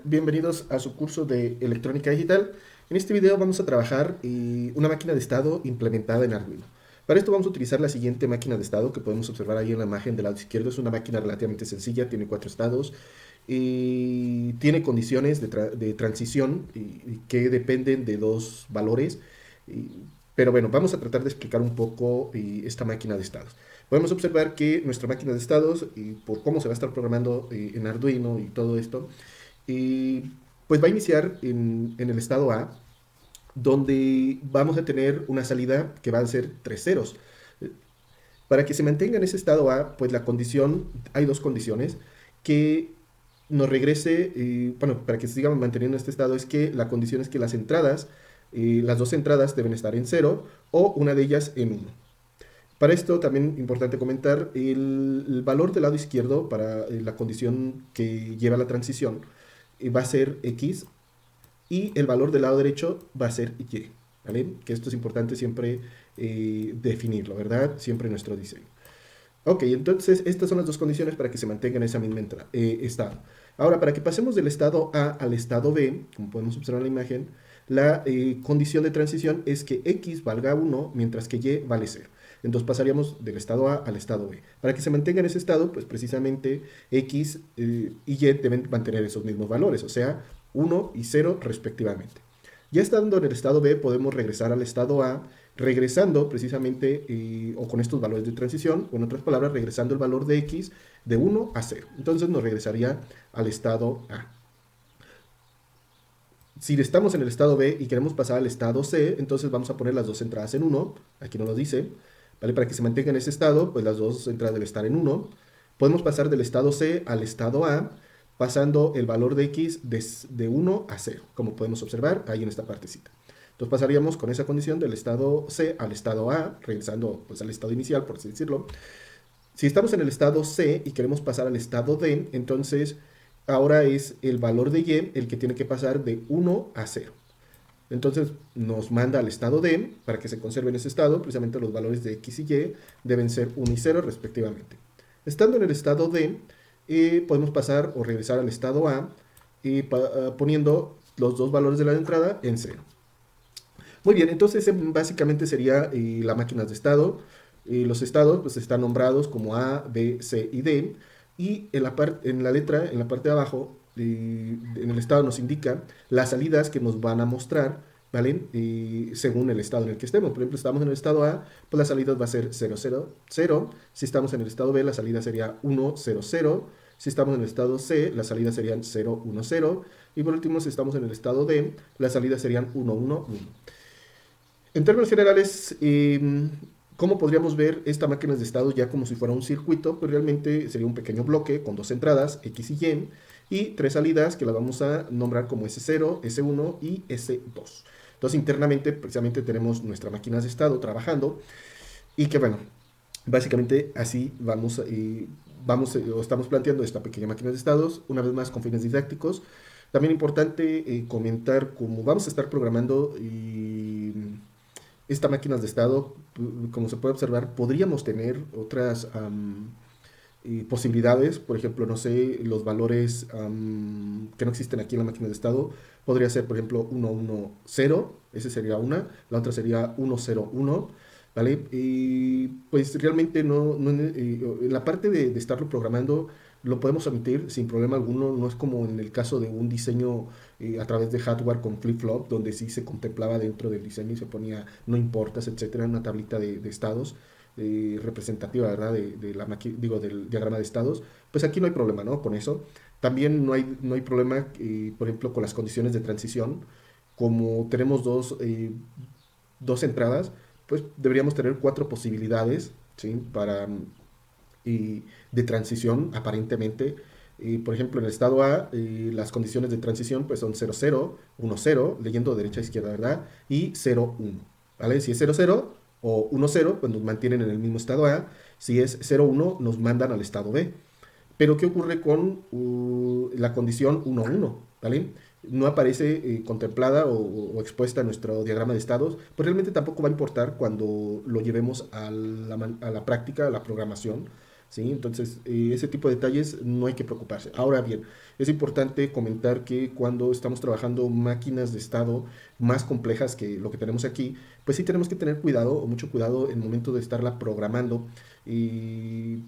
Bienvenidos a su curso de electrónica digital. En este video vamos a trabajar una máquina de estado implementada en Arduino. Para esto vamos a utilizar la siguiente máquina de estado que podemos observar ahí en la imagen del lado izquierdo. Es una máquina relativamente sencilla, tiene 4 estados y tiene condiciones de transición que dependen de dos valores. Pero bueno, vamos a tratar de explicar un poco esta máquina de estados. Podemos observar que nuestra máquina de estados, por cómo se va a estar programando en Arduino y todo esto, pues va a iniciar en el estado A, donde vamos a tener una salida que va a ser 3 ceros. Para que se mantenga en ese estado A, pues la condición, hay dos condiciones, que nos regrese, bueno, para que se siga manteniendo este estado, es que la condición es que las entradas, las dos entradas deben estar en 0 o una de ellas en 1. Para esto también importante comentar el valor del lado izquierdo para la condición que lleva la transición va a ser X y el valor del lado derecho va a ser Y, ¿vale? Que esto es importante siempre definirlo, ¿verdad? Siempre en nuestro diseño. Ok, entonces estas son las dos condiciones para que se mantenga en esa misma estado. Ahora, para que pasemos del estado A al estado B, como podemos observar en la imagen, la condición de transición es que X valga 1 mientras que Y vale 0. Entonces pasaríamos del estado A al estado B. Para que se mantenga en ese estado, pues precisamente X y Y deben mantener esos mismos valores, o sea, 1 y 0 respectivamente. Ya estando en el estado B, podemos regresar al estado A, regresando precisamente o con estos valores de transición, o en otras palabras, regresando el valor de X de 1 a 0. Entonces nos regresaría al estado A. Si estamos en el estado B y queremos pasar al estado C, entonces vamos a poner las dos entradas en 1, aquí nos lo dice, ¿vale? Para que se mantenga en ese estado, pues las dos entradas deben estar en 1. Podemos pasar del estado C al estado A, pasando el valor de X de 1 a 0, como podemos observar ahí en esta partecita. Entonces pasaríamos con esa condición del estado C al estado A, regresando pues al estado inicial, por así decirlo. Si estamos en el estado C y queremos pasar al estado D, entonces ahora es el valor de Y el que tiene que pasar de 1 a 0. Entonces nos manda al estado D para que se conserve en ese estado. Precisamente los valores de X y Y deben ser 1 y 0 respectivamente. Estando en el estado D, podemos pasar o regresar al estado A poniendo los dos valores de la entrada en 0. Muy bien, entonces básicamente sería la máquina de estado. Los estados pues, están nombrados como A, B, C y D. Y en la letra, en la parte de abajo, en el estado nos indica las salidas que nos van a mostrar, ¿vale? Según el estado en el que estemos. Por ejemplo, estamos en el estado A, pues la salida va a ser 0, 0, 0. Si estamos en el estado B, la salida sería 1, 0, 0. Si estamos en el estado C, las salidas serían 0, 1, 0. Y por último, si estamos en el estado D, las salidas serían 1, 1, 1. En términos generales, ¿cómo podríamos ver esta máquina de estado ya como si fuera un circuito? Pues realmente sería un pequeño bloque con dos entradas, X y Y tres salidas que las vamos a nombrar como S0, S1 y S2. Entonces internamente precisamente tenemos nuestra máquina de estado trabajando y que bueno, básicamente así o estamos planteando esta pequeña máquina de estados, una vez más con fines didácticos. También importante comentar cómo vamos a estar programando esta máquina de estado, como se puede observar, podríamos tener otras posibilidades, por ejemplo, no sé, los valores que no existen aquí en la máquina de estado, podría ser, por ejemplo, 110, ese sería una, la otra sería 101, ¿vale? Y pues realmente en la parte de estarlo programando lo podemos omitir sin problema alguno, no es como en el caso de un diseño a través de hardware con flip-flop, donde sí se contemplaba dentro del diseño y se ponía no importas, etcétera, una tablita de estados representativa, ¿verdad? Del diagrama de estados, pues aquí no hay problema, ¿no? Con eso. También no hay problema, por ejemplo, con las condiciones de transición. Como tenemos dos entradas, pues deberíamos tener cuatro posibilidades, ¿sí? De transición, aparentemente. Por ejemplo, en el estado A, las condiciones de transición pues son 0, 0, 1, 0, leyendo de derecha a izquierda, ¿verdad? Y 0, 1, ¿vale? Si es 0, 0 o 1, 0, pues nos mantienen en el mismo estado A. Si es 0, 1, nos mandan al estado B. Pero, ¿qué ocurre con la condición 1, 1? ¿Vale? No aparece contemplada o expuesta en nuestro diagrama de estados, pues realmente tampoco va a importar cuando lo llevemos a la práctica, a la programación, ¿sí? Entonces, ese tipo de detalles no hay que preocuparse. Ahora bien, es importante comentar que cuando estamos trabajando máquinas de estado más complejas que lo que tenemos aquí, pues sí tenemos que tener cuidado o mucho cuidado en el momento de estarla programando y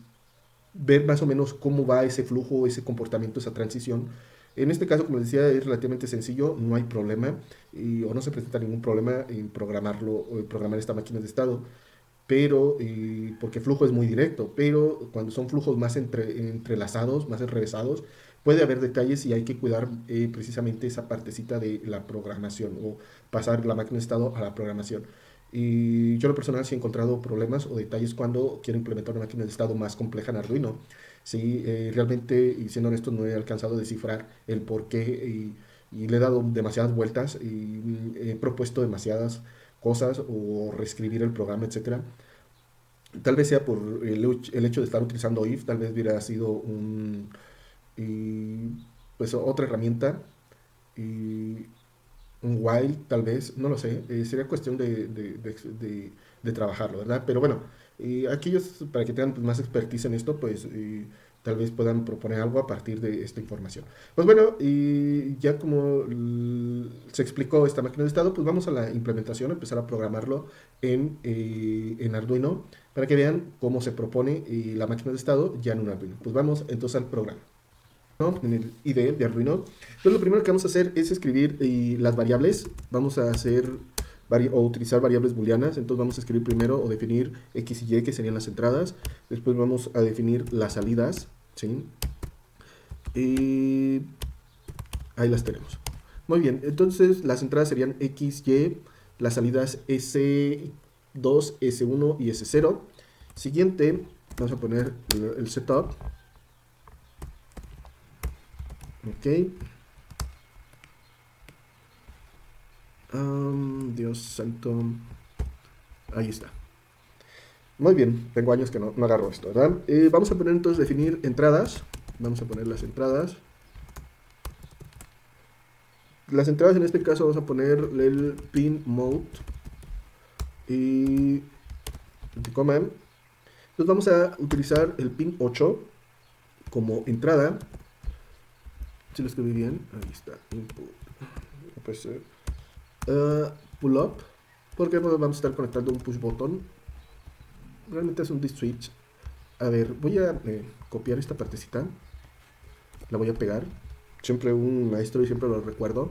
ver más o menos cómo va ese flujo, ese comportamiento, esa transición. En este caso, como les decía, es relativamente sencillo, no hay problema o no se presenta ningún problema en programarlo o en programar esta máquina de estado, pero porque flujo es muy directo, pero cuando son flujos más entrelazados, más enrevesados, puede haber detalles y hay que cuidar precisamente esa partecita de la programación o pasar la máquina de estado a la programación. Y yo en lo personal sí he encontrado problemas o detalles cuando quiero implementar una máquina de estado más compleja en Arduino. Sí, realmente, y siendo honesto, no he alcanzado a descifrar el por qué y le he dado demasiadas vueltas y he propuesto demasiadas cosas o reescribir el programa, etcétera. Tal vez sea por el hecho de estar utilizando if, tal vez hubiera sido y, pues otra herramienta, y un while, tal vez, no lo sé, sería cuestión de trabajarlo, ¿verdad? Pero bueno, aquellos para que tengan pues, más expertise en esto, pues tal vez puedan proponer algo a partir de esta información. Pues bueno, y ya como se explicó esta máquina de estado, pues vamos a la implementación, empezar a programarlo en Arduino para que vean cómo se propone la máquina de estado ya en un Arduino. Pues vamos entonces al programa, ¿no? En el IDE de Arduino. Entonces lo primero que vamos a hacer es escribir las variables. Vamos a hacer o utilizar variables booleanas. Entonces vamos a escribir primero o definir X y Y, que serían las entradas. Después vamos a definir las salidas, ¿sí? Y ahí las tenemos. Muy bien, entonces las entradas serían X, Y, las salidas S2, S1 y S0. Siguiente, vamos a poner el setup. Ok. Dios santo. Ahí está. Muy bien, tengo años que no agarro esto, ¿verdad? Vamos a poner entonces definir entradas. Vamos a poner las entradas. Las entradas en este caso vamos a poner el pin mode y coma. Entonces vamos a utilizar el pin 8 como entrada. Si lo escribí bien, ahí está. Input. Pues, pull up. Porque pues, vamos a estar conectando un push button. Realmente es un switch. A ver, voy a copiar esta partecita. La voy a pegar. Siempre un maestro y siempre lo recuerdo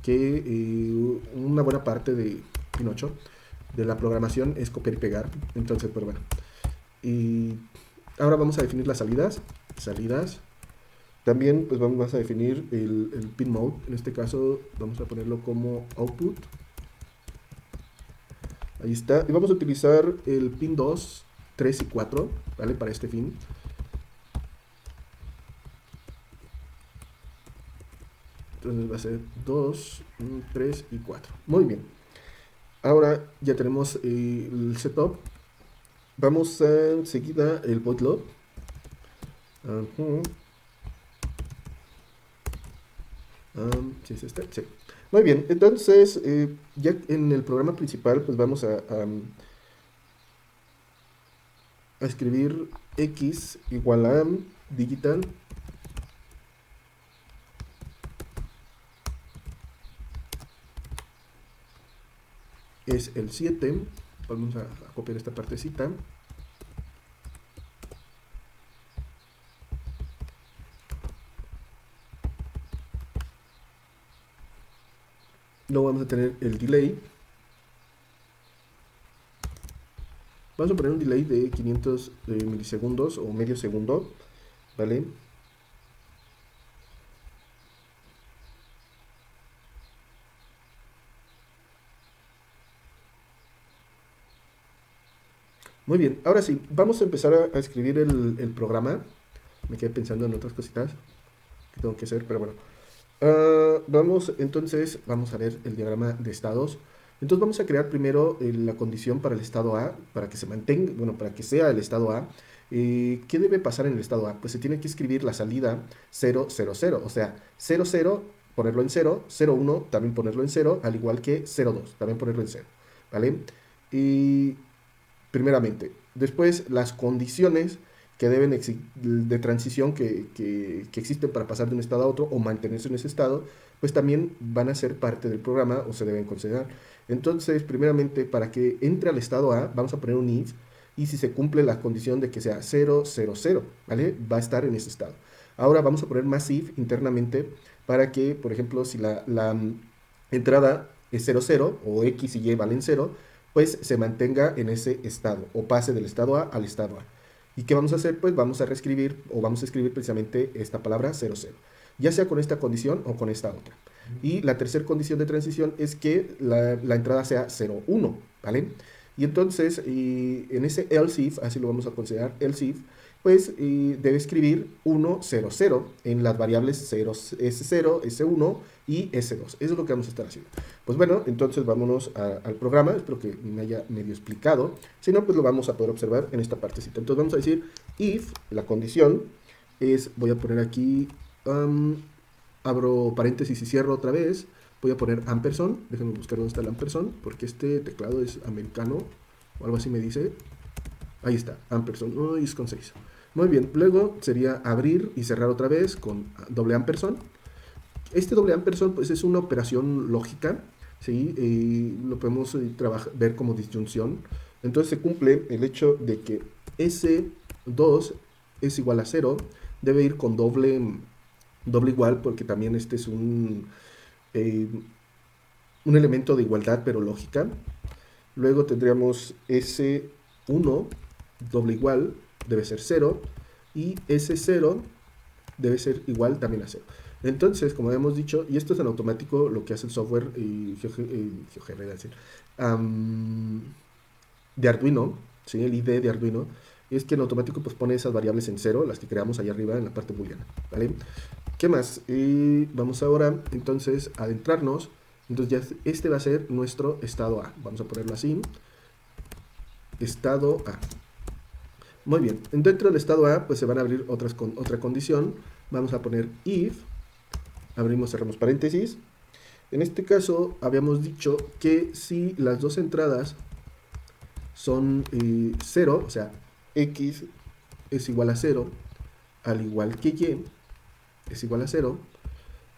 que una buena parte de Pinocho de la programación es copiar y pegar. Entonces, pues bueno. Y ahora vamos a definir las salidas. Salidas. También pues vamos a definir el pin mode. En este caso vamos a ponerlo como output. Ahí está. Y vamos a utilizar el pin 2, 3 y 4, ¿vale? Para este fin. Entonces va a ser 2, 3 y 4. Muy bien. Ahora ya tenemos el setup. Vamos a enseguida el void load. ¿Sí es este? Sí. Muy bien. Entonces, ya en el programa principal, pues vamos a escribir x igual a digital es el 7. Vamos a copiar esta partecita. Luego vamos a tener el delay. Vamos a poner un delay de 500 milisegundos o medio segundo, ¿vale? Muy bien, ahora sí, vamos a empezar a escribir el programa. Me quedé pensando en otras cositas que tengo que hacer, pero bueno. Vamos a ver el diagrama de estados. Entonces vamos a crear primero la condición para el estado A, para que se mantenga, bueno, para que sea el estado A. ¿Qué debe pasar en el estado A? Pues se tiene que escribir la salida 0, 0, 0, o sea, 0, 0, ponerlo en 0, 0, 1, también ponerlo en 0, al igual que 0, 2, también ponerlo en 0, ¿vale? Y primeramente, después las condiciones que deben de transición que existen para pasar de un estado a otro o mantenerse en ese estado, pues también van a ser parte del programa o se deben considerar. Entonces, primeramente, para que entre al estado A, vamos a poner un if, y si se cumple la condición de que sea 0, 0, 0, ¿vale? Va a estar en ese estado. Ahora vamos a poner más if internamente para que, por ejemplo, si la entrada es 0, 0 o x y y valen 0, pues se mantenga en ese estado o pase del estado A al estado A. ¿Y qué vamos a hacer? Pues vamos a reescribir o vamos a escribir precisamente esta palabra 0, 0, ya sea con esta condición o con esta otra. Y la tercera condición de transición es que la entrada sea 0, 1, ¿vale? Y entonces, en ese else if, así lo vamos a considerar, else if, pues debe escribir 1, 0, 0 en las variables 0, S0, S1 y S2. Eso es lo que vamos a estar haciendo. Pues bueno, entonces vámonos al programa. Espero que me haya medio explicado. Si no, pues lo vamos a poder observar en esta partecita. Entonces vamos a decir if, la condición es, voy a poner aquí, abro paréntesis y cierro otra vez. Voy a poner ampersand. Déjenme buscar dónde está el ampersand, porque este teclado es americano o algo así me dice. Ahí está, ampersand, es con 6. Muy bien, luego sería abrir y cerrar otra vez con doble ampersand. Este doble ampersand pues es una operación lógica, ¿sí? Lo podemos ver como disyunción. Entonces se cumple el hecho de que S2 es igual a 0, debe ir con doble igual, porque también este es un elemento de igualdad pero lógica. Luego tendríamos S1 doble igual, debe ser 0, y S0 debe ser igual también a 0. Entonces, como hemos dicho, y esto es en automático lo que hace el software de Arduino, ¿sí? El IDE de Arduino, es que en automático pues pone esas variables en 0, las que creamos allá arriba en la parte booleana, ¿vale? ¿Qué más? Vamos ahora entonces a adentrarnos. Entonces ya este va a ser nuestro estado A. Vamos a ponerlo así. Estado A. Muy bien. Dentro del estado A pues se van a abrir otra condición. Vamos a poner if. Abrimos, cerramos paréntesis. En este caso habíamos dicho que si las dos entradas son 0, o sea, x es igual a 0, al igual que y es igual a 0,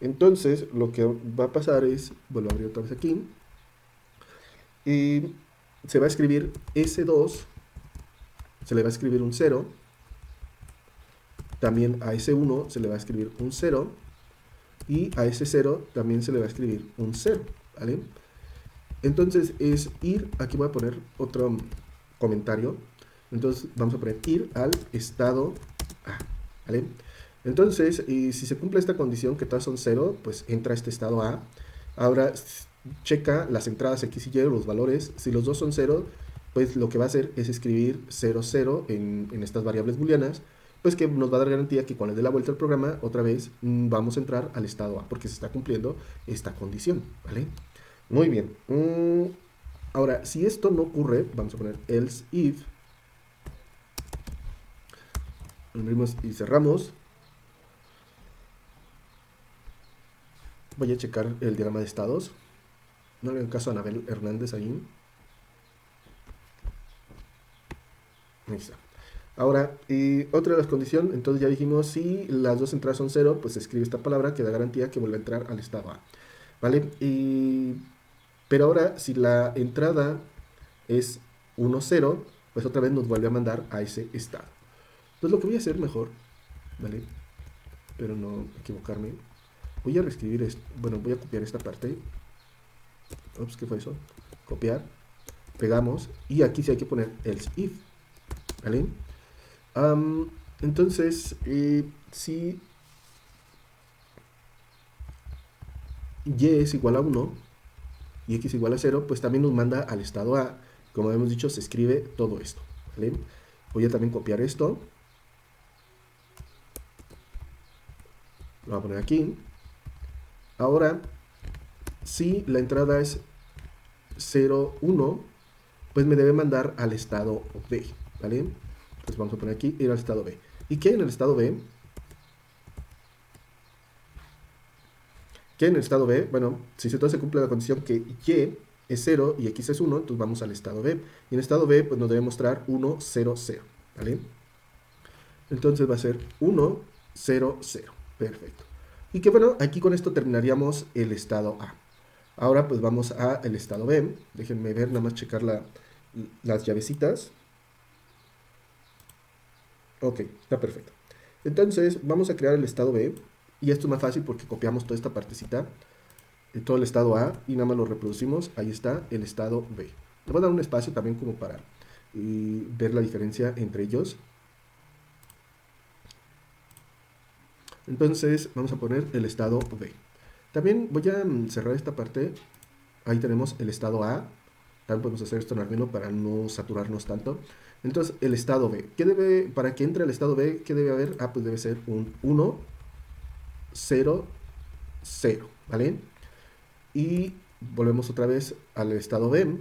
entonces lo que va a pasar es, vuelvo a abrir otra vez aquí, y se va a escribir S2, se le va a escribir un 0, también a S1 se le va a escribir un 0, y a S0 también se le va a escribir un 0, ¿vale? Entonces es ir, aquí voy a poner otro comentario, entonces vamos a poner ir al estado A, ¿vale? Entonces, si se cumple esta condición, que todas son 0, pues entra a este estado A. Ahora, checa las entradas X y Y, los valores. Si los dos son 0, pues lo que va a hacer es escribir 0, 0 en estas variables booleanas, pues que nos va a dar garantía que cuando le dé la vuelta al programa, otra vez vamos a entrar al estado A, porque se está cumpliendo esta condición, ¿vale? Muy bien. Ahora, si esto no ocurre, vamos a poner else if. Abrimos y cerramos. Voy a checar el diagrama de estados. No le hagan caso a Anabel Hernández ahí. Ahí está. Ahora, otra de las condiciones, entonces ya dijimos, si las dos entradas son 0, pues se escribe esta palabra que da garantía que vuelve a entrar al estado A. ¿Vale? Pero ahora, si la entrada es 1, 0, pues otra vez nos vuelve a mandar a ese estado. Entonces lo que voy a hacer mejor, ¿vale? Pero no equivocarme. Voy a reescribir esto. Bueno, voy a copiar esta parte. Ups, ¿qué fue eso? Copiar. Pegamos. Y aquí sí hay que poner else if. ¿Vale? Entonces, si y es igual a 1 y x igual a 0, pues también nos manda al estado A. Como hemos dicho, se escribe todo esto, ¿vale? Voy a también copiar esto. Lo voy a poner aquí. Ahora, si la entrada es 0, 1, pues me debe mandar al estado B, ¿vale? Entonces vamos a poner aquí, ir al estado B. ¿Y qué hay en el estado B? ¿Qué hay en el estado B? Bueno, si entonces se cumple la condición que y es 0 y x es 1, entonces vamos al estado B. Y en el estado B, pues nos debe mostrar 1, 0, 0, ¿vale? Entonces va a ser 1, 0, 0. Perfecto. Y que bueno, aquí con esto terminaríamos el estado A. Ahora pues vamos al estado B. Déjenme ver, nada más checar las llavecitas. Ok, está perfecto. Entonces vamos a crear el estado B. Y esto es más fácil porque copiamos toda esta partecita, todo el estado A, y nada más lo reproducimos. Ahí está el estado B. Le voy a dar un espacio también como para ver la diferencia entre ellos. Entonces vamos a poner el estado B. También voy a cerrar esta parte. Ahí tenemos el estado A. También podemos hacer esto en Arduino para no saturarnos tanto. Entonces, el estado B. Para que entre el estado B, qué debe haber? Pues debe ser un 1, 0, 0, ¿vale? Y volvemos otra vez al estado B.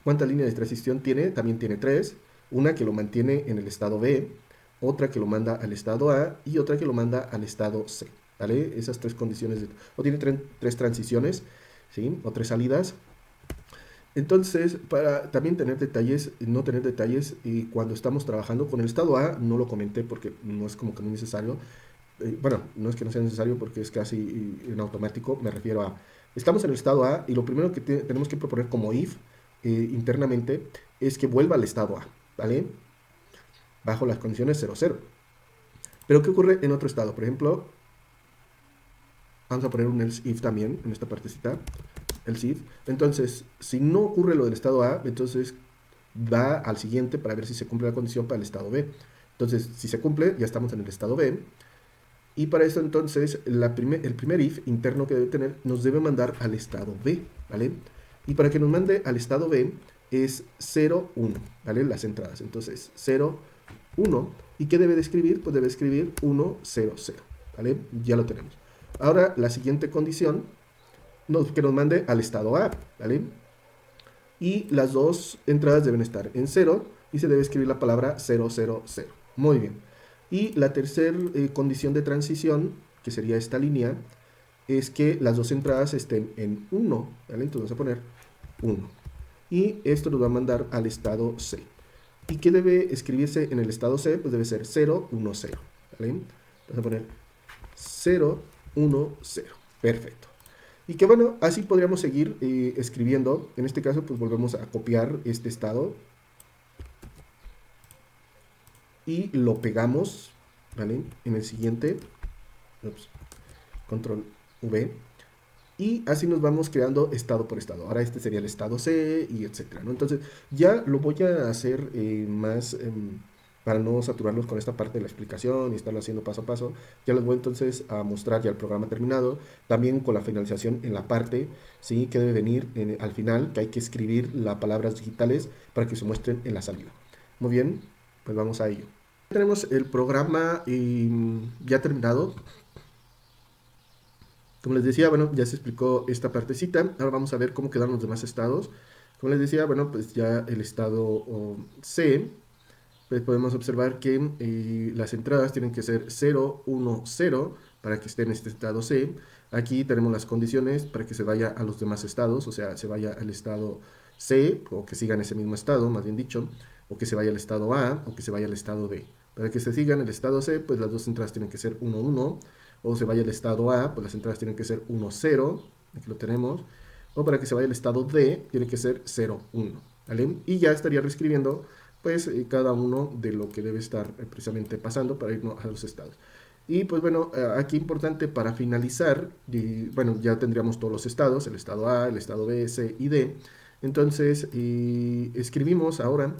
¿Cuántas líneas de transición tiene? También tiene 3. Una que lo mantiene en el estado B, otra que lo manda al estado A y otra que lo manda al estado C, ¿vale? Esas tres condiciones, o tiene tres transiciones, ¿sí? O tres salidas. Entonces, para también tener detalles, no tener detalles, y cuando estamos trabajando con el estado A, no lo comenté porque no es como que muy necesario. Bueno, no es que no sea necesario porque es casi en automático, me refiero a, estamos en el estado A y lo primero que tenemos que proponer como if internamente es que vuelva al estado A, ¿vale? Bajo las condiciones 0, 0. Pero ¿qué ocurre en otro estado? Por ejemplo, vamos a poner un else if también en esta partecita, else if. Entonces, si no ocurre lo del estado A, entonces va al siguiente para ver si se cumple la condición para el estado B. Entonces, si se cumple, ya estamos en el estado B. Y para eso entonces el primer if interno que debe tener nos debe mandar al estado B, ¿vale? Y para que nos mande al estado B es 0, 1, ¿vale? Las entradas. Entonces 0, 1. ¿Y qué debe de escribir? Pues debe escribir 1, 0, 0, ¿vale? Ya lo tenemos. Ahora la siguiente condición que nos mande al estado A, ¿vale? Y las dos entradas deben estar en 0 y se debe escribir la palabra 0, 0, 0. Muy bien. Y la tercera condición de transición, que sería esta línea, es que las dos entradas estén en 1, ¿vale? Entonces vamos a poner 1. Y esto nos va a mandar al estado C. ¿Y qué debe escribirse en el estado C? Pues debe ser 0, 1, 0, ¿vale? Vamos a poner 0, 1, 0. Perfecto. Y que bueno, así podríamos seguir escribiendo. En este caso, pues volvemos a copiar este estado y lo pegamos, ¿vale? En el siguiente, control V, y así nos vamos creando estado por estado. Ahora este sería el estado C y etcétera, ¿no? Entonces ya lo voy a hacer más para no saturarlos con esta parte de la explicación y estarlo haciendo paso a paso. Ya les voy entonces a mostrar ya el programa terminado, también con la finalización en la parte, ¿sí? Que debe venir al final, que hay que escribir las palabras digitales para que se muestren en la salida. Muy bien, pues vamos a ello. Tenemos el programa ya terminado. Como les decía, bueno, ya se explicó esta partecita. Ahora vamos a ver cómo quedaron los demás estados. Como les decía, bueno, pues ya el estado C, pues podemos observar que las entradas tienen que ser 0, 1, 0 para que esté en este estado C. Aquí tenemos las condiciones para que se vaya a los demás estados, o sea, se vaya al estado C, o que siga en ese mismo estado, más bien dicho, o que se vaya al estado A, o que se vaya al estado B. Para que se sigan el estado C, pues las dos entradas tienen que ser 1, 1, o se vaya al estado A, pues las entradas tienen que ser 1, 0, aquí lo tenemos, o para que se vaya al estado D, tiene que ser 0, 1, ¿vale? Y ya estaría reescribiendo pues cada uno de lo que debe estar precisamente pasando para irnos a los estados. Y pues bueno, aquí importante para finalizar, bueno, ya tendríamos todos los estados, el estado A, el estado B, C y D. Entonces, escribimos ahora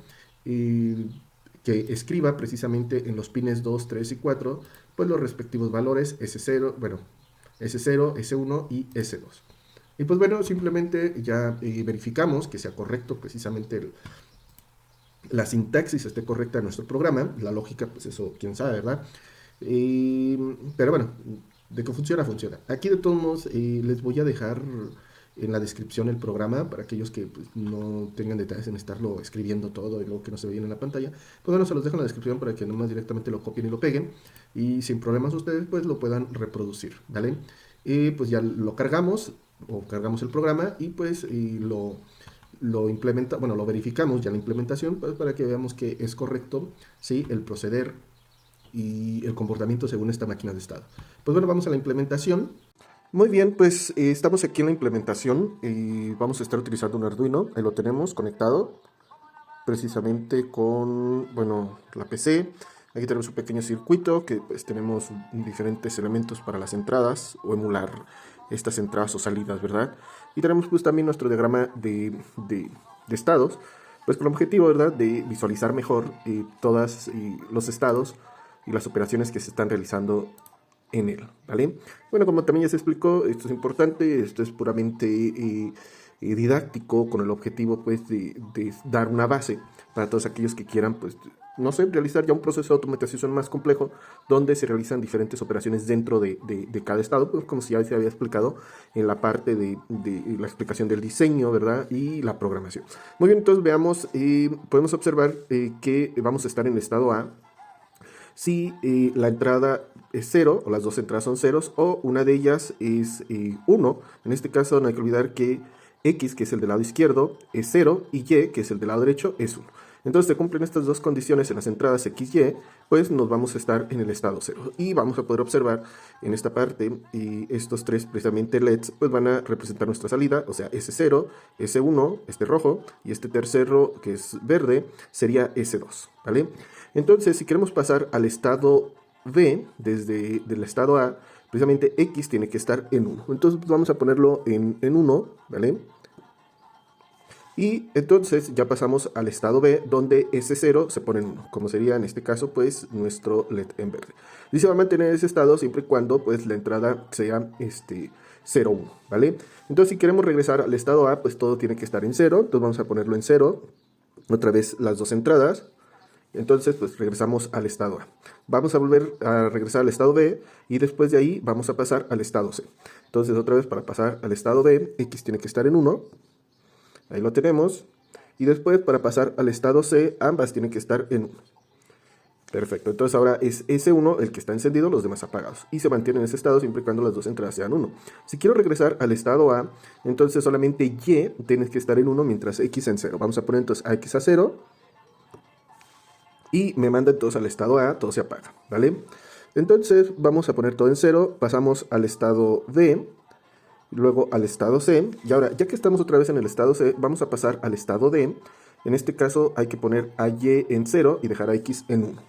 que escriba precisamente en los pines 2, 3 y 4, pues los respectivos valores S0, bueno, S0, S1 y S2. Y pues bueno, simplemente ya verificamos que sea correcto precisamente la sintaxis esté correcta en nuestro programa, la lógica, pues eso, quién sabe, ¿verdad? Pero bueno, de que funciona, funciona. Aquí de todos modos les voy a dejar en la descripción el programa para aquellos que pues, no tengan detalles en estarlo escribiendo todo y luego que no se vean en la pantalla. Pues bueno, se los dejo en la descripción para que nomás directamente lo copien y lo peguen y sin problemas ustedes pues lo puedan reproducir, ¿vale? Pues ya lo cargamos o cargamos el programa y pues lo verificamos ya la implementación pues, para que veamos que es correcto, ¿sí? El proceder y el comportamiento según esta máquina de estado. Pues bueno, vamos a la implementación. Muy bien, pues estamos aquí en la implementación y vamos a estar utilizando un Arduino. Ahí lo tenemos conectado precisamente con, bueno, la PC. Aquí tenemos un pequeño circuito que pues tenemos diferentes elementos para las entradas o emular estas entradas o salidas, ¿verdad? Y tenemos pues también nuestro diagrama de estados, pues con el objetivo, ¿verdad?, de visualizar mejor todos los estados y las operaciones que se están realizando en él, ¿vale? Bueno, como también ya se explicó, esto es importante, esto es puramente didáctico, con el objetivo, pues, de dar una base para todos aquellos que quieran, pues, no sé, realizar ya un proceso de automatización más complejo, donde se realizan diferentes operaciones dentro de cada estado, pues, como ya se había explicado en la parte de la explicación del diseño, ¿verdad? Y la programación. Muy bien, entonces veamos, podemos observar que vamos a estar en el estado A, si la entrada es 0, o las dos entradas son ceros, o una de ellas es 1. En este caso no hay que olvidar que X, que es el del lado izquierdo, es 0, y Y, que es el del lado derecho, es 1. Entonces, se cumplen estas dos condiciones en las entradas X, Y, pues nos vamos a estar en el estado 0. Y vamos a poder observar en esta parte, y estos tres precisamente LEDs, pues van a representar nuestra salida, o sea, S0, S1, este rojo, y este tercero, que es verde, sería S2, ¿vale? Entonces, si queremos pasar al estado B, desde el estado A, precisamente X tiene que estar en 1. Entonces, pues vamos a ponerlo en 1, ¿vale? Y entonces ya pasamos al estado B, donde S0 se pone en 1, como sería en este caso, pues, nuestro LED en verde. Y se va a mantener ese estado siempre y cuando, pues, la entrada sea 0, 1, ¿vale? Entonces, si queremos regresar al estado A, pues todo tiene que estar en 0. Entonces vamos a ponerlo en 0, otra vez las dos entradas. Entonces, pues regresamos al estado A. Vamos a volver a regresar al estado B y después de ahí vamos a pasar al estado C. Entonces, otra vez para pasar al estado B, X tiene que estar en 1. Ahí lo tenemos. Y después para pasar al estado C, ambas tienen que estar en 1. Perfecto. Entonces ahora es S1 el que está encendido, los demás apagados. Y se mantiene en ese estado siempre y cuando las dos entradas sean 1. Si quiero regresar al estado A, entonces solamente Y tiene que estar en 1 mientras X en 0. Vamos a poner entonces a X a 0. Y me manda entonces al estado A, todo se apaga, ¿vale? Entonces vamos a poner todo en 0, pasamos al estado D, luego al estado C, y ahora, ya que estamos otra vez en el estado C, vamos a pasar al estado D. En este caso hay que poner a Y en 0 y dejar a X en 1.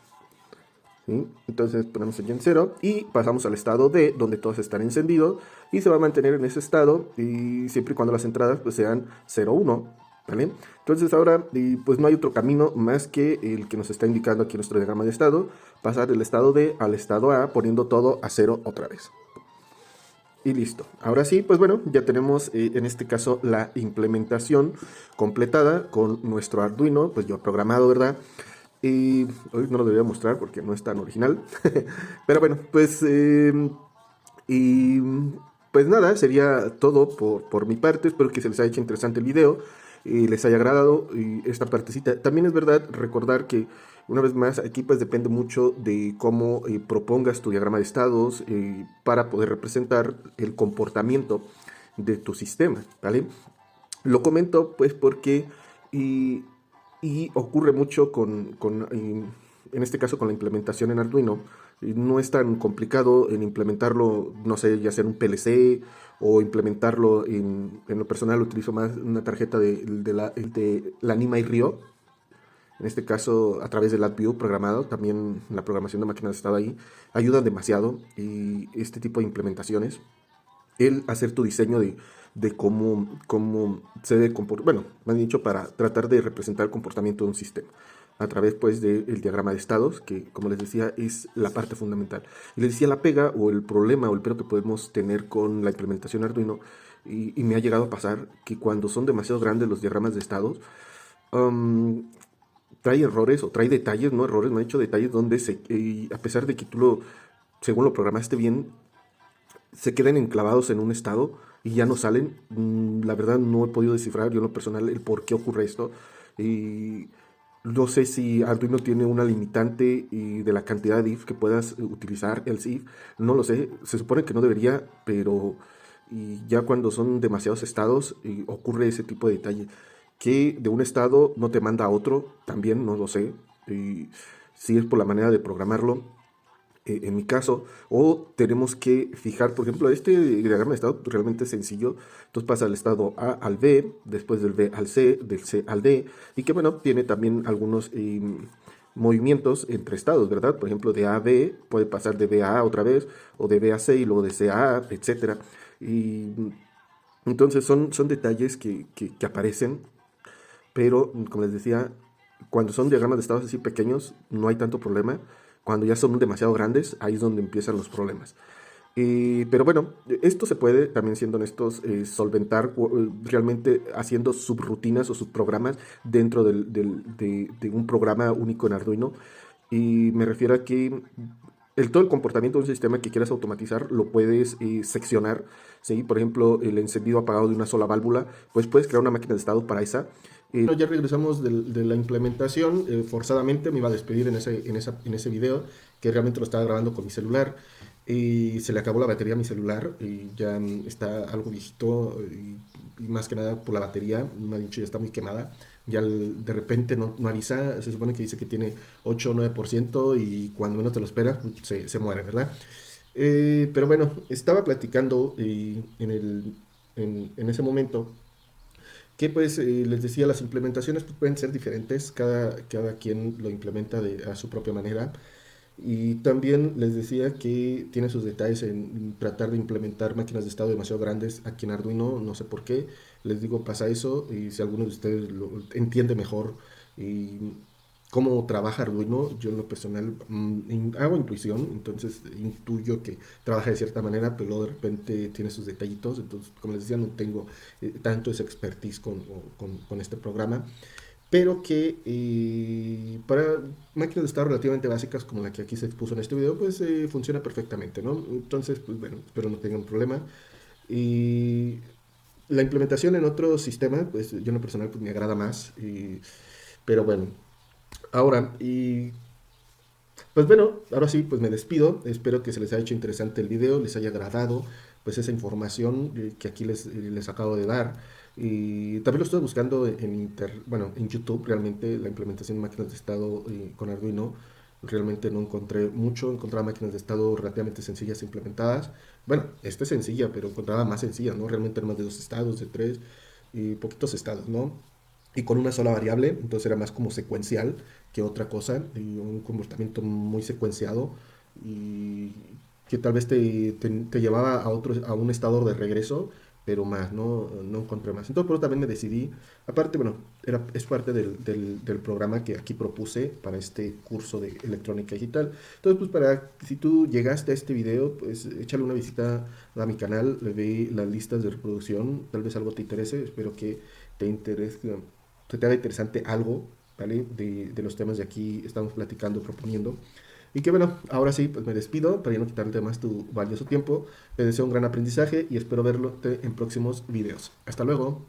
¿Sí? Entonces ponemos a Y en 0 y pasamos al estado D, donde todos están encendidos, y se va a mantener en ese estado, y siempre y cuando las entradas pues sean 0, 1. ¿Vale? Entonces ahora pues no hay otro camino más que el que nos está indicando aquí nuestro diagrama de estado, pasar del estado D al estado A poniendo todo a 0 otra vez. Y listo. Ahora sí, pues bueno, ya tenemos en este caso la implementación completada con nuestro Arduino, pues yo programado, ¿verdad? Y hoy no lo debería mostrar porque no es tan original. Pero bueno, pues pues nada, sería todo por mi parte. Espero que se les haya hecho interesante el video y les haya agradado esta partecita. También es verdad recordar que, una vez más, aquí pues depende mucho de cómo propongas tu diagrama de estados para poder representar el comportamiento de tu sistema, ¿vale? Lo comento pues porque y ocurre mucho en este caso con la implementación en Arduino. No es tan complicado en implementarlo, no sé, ya sea en un PLC o implementarlo en lo personal. Utilizo más una tarjeta de la Anima y Rio. En este caso, a través del LabVIEW programado, también la programación de máquinas de estado ahí, ayudan demasiado. Y este tipo de implementaciones, el hacer tu diseño de cómo se debe comportar, bueno, me han dicho, para tratar de representar el comportamiento de un sistema a través pues del diagrama de estados, que como les decía es la parte fundamental. Y les decía la pega o el problema o el pero que podemos tener con la implementación Arduino, y me ha llegado a pasar que cuando son demasiado grandes los diagramas de estados, trae errores o trae detalles, no errores, me han dicho detalles donde a pesar de que según lo programaste bien, se quedan enclavados en un estado y ya no salen. La verdad no he podido descifrar yo en lo personal el por qué ocurre esto. Y no sé si Arduino tiene una limitante de la cantidad de if que puedas utilizar, el if. No lo sé, se supone que no debería, pero ya cuando son demasiados estados ocurre ese tipo de detalle. Que de un estado no te manda a otro, también no lo sé. Si es por la manera de programarlo, en mi caso, o tenemos que fijar, por ejemplo, este diagrama de estado realmente es sencillo. Entonces pasa del estado A al B, después del B al C, del C al D, y que bueno, tiene también algunos movimientos entre estados, ¿verdad? Por ejemplo, de A a B puede pasar de B a A otra vez, o de B a C y luego de C a A, etcétera. Y entonces son detalles que aparecen, pero como les decía, cuando son diagramas de estados así pequeños, no hay tanto problema. Cuando ya son demasiado grandes, ahí es donde empiezan los problemas. Pero bueno, esto se puede, también siendo honestos, solventar realmente haciendo subrutinas o subprogramas dentro de un programa único en Arduino. Y me refiero a que todo el comportamiento de un sistema que quieras automatizar lo puedes seccionar. ¿Sí? Por ejemplo, el encendido apagado de una sola válvula, pues puedes crear una máquina de estado para esa. Bueno, ya regresamos de la implementación. Forzadamente me iba a despedir en ese video, que realmente lo estaba grabando con mi celular. Y se le acabó la batería a mi celular y ya está algo viejito y más que nada por la batería, me ha dicho ya está muy quemada. Ya de repente no avisa, se supone que dice que tiene 8 o 9% y cuando menos te lo espera se muere, ¿verdad? Pero bueno, estaba platicando en ese momento que pues les decía, las implementaciones pues, pueden ser diferentes, cada quien lo implementa a su propia manera. Y también les decía que tiene sus detalles en tratar de implementar máquinas de estado demasiado grandes aquí en Arduino, no sé por qué. Les digo, pasa eso y si alguno de ustedes lo entiende mejor y cómo trabaja Arduino, yo en lo personal hago intuición, entonces intuyo que trabaja de cierta manera, pero luego de repente tiene sus detallitos. Entonces, como les decía, no tengo tanto esa expertise con este programa, pero que para máquinas de estado relativamente básicas como la que aquí se expuso en este video, pues funciona perfectamente, ¿no? Entonces, pues bueno, espero no tengan problema. Y la implementación en otro sistema, pues yo en lo personal pues, me agrada más, pero bueno, ahora, pues bueno, ahora sí, pues me despido. Espero que se les haya hecho interesante el video, les haya agradado pues esa información que aquí les acabo de dar. Y también lo estoy buscando bueno, en YouTube, realmente la implementación de máquinas de estado con Arduino. Realmente no encontré mucho, encontraba máquinas de estado relativamente sencillas implementadas. Bueno, esta es sencilla, pero encontraba más sencillas, ¿no? Realmente eran más de dos estados, de tres y poquitos estados, ¿no? Y con una sola variable, entonces era más como secuencial que otra cosa, y un comportamiento muy secuenciado y que tal vez te llevaba a un estado de regreso, pero más, no encontré más. Entonces por eso también me decidí, aparte, bueno, es parte del programa que aquí propuse para este curso de electrónica digital. Entonces, pues si tú llegaste a este video, pues échale una visita a mi canal, le ve las listas de reproducción, tal vez algo te interese, espero que te interese, te haga interesante algo, ¿vale? De los temas de aquí estamos platicando, proponiendo. Y que bueno, ahora sí, pues me despido para ya no quitarte más tu valioso tiempo. Te deseo un gran aprendizaje y espero verlo en próximos videos. Hasta luego.